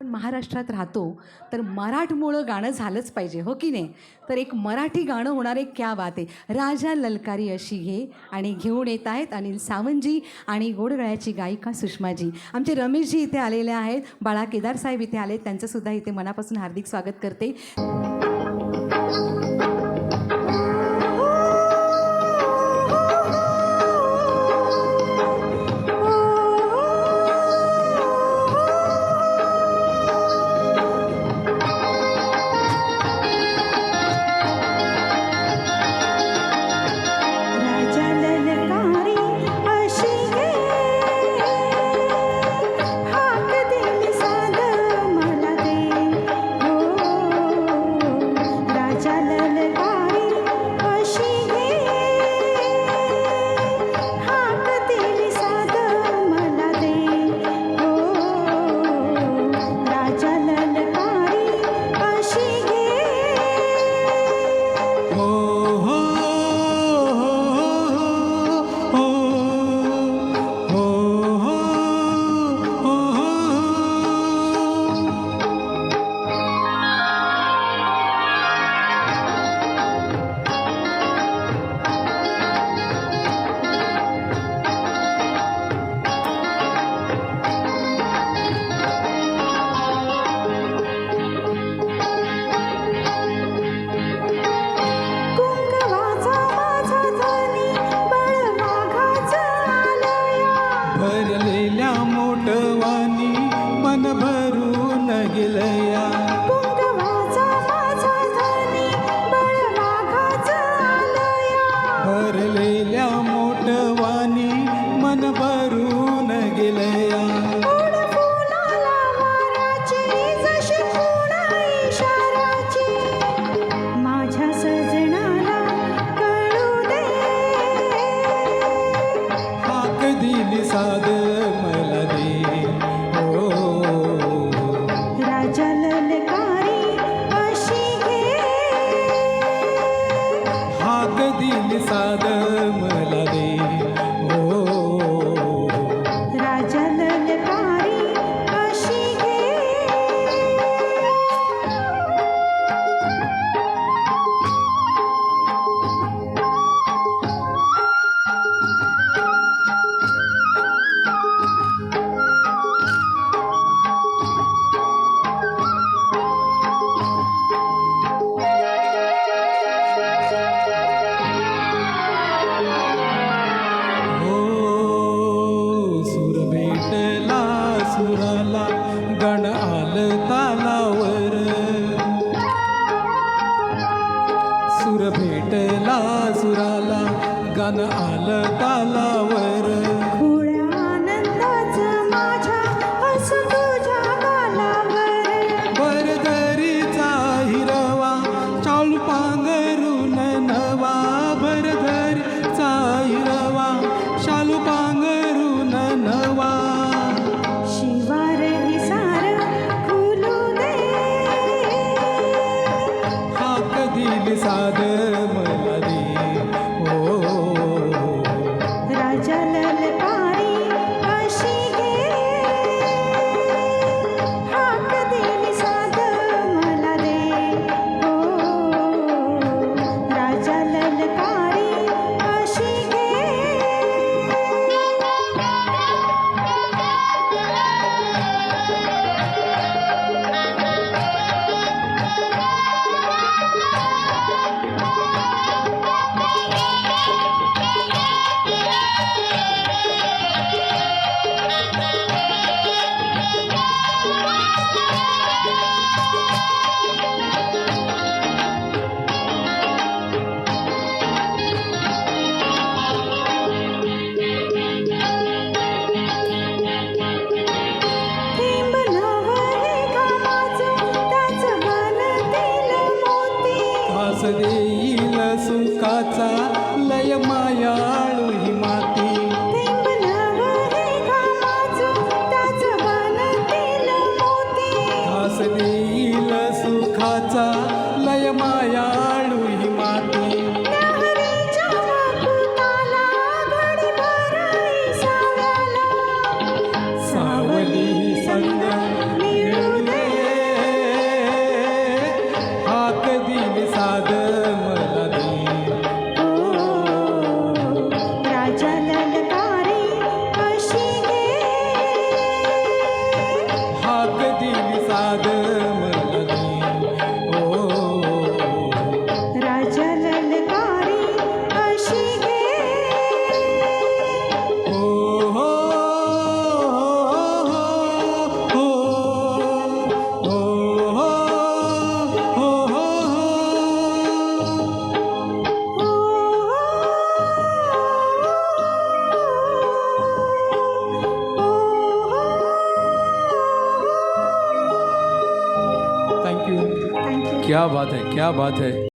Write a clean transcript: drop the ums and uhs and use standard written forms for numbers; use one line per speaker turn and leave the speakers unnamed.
आपण महाराष्ट्रात राहतो तर मराठमोळं गाणं झालंच पाहिजे, हो की नाही? तर एक मराठी गाणं होणार आहे, क्या बात आहे. राजा ललकारी अशी घे आणि घेऊन येत आहेत अनिल सावंतजी आणि गोडगळ्याची गायिका सुषमाजी. आमचे रमेशजी इथे आलेले आहेत, बाळा केदार साहेब इथे आले, त्यांचंसुद्धा इथे मनापासून हार्दिक स्वागत करते.
भरलेल्या मोठवानी मन भरून गेलया.
कुंकवाचा माझा धनी बळवाघाचा आलया.
भरलेल्या मोठवानी मन भरून गेलया.
ओढ फुलाला वाराची जशी खूण इशाराची. माझ्या सजनाला कळू दे.
हाक दिली साद मला दे.
राजा ललकारी अशी घे.
हाक दिली साद मला दे.
राजा ललकारी अशी घे.
सुराला गण आलं तालावर. सुर भेटला सुराला गण आलं तालावर.
खुळ्या आनंदाचं माझ्या हसू तुझ्या गालावर.
भरधरीचा हिरवा चालू पांघरून नवा. भरधरीचा हिरवा शालू पांघरून नवा.
शिवार ही सार खुलू दे.
हाक दिली साद मला दे.
राजा ललकारी अशी घे. हाक दिली साद मला दे. राजा ललकारी अशी घे. थेंब नव्हे घामाचं त्याचं बनतील मोती.
घास देईल सुखाचा लय मायाळू ही माती.
थेंब नव्हे घामाचं त्याचं बनतील मोती.
घास देईल सुखाचा लय मायाळू ही माती.
लहरीच्या वाकुताला घडीभर साव्याला.
सावली संग
मिळू दे.
क्या बात है, क्या बात है.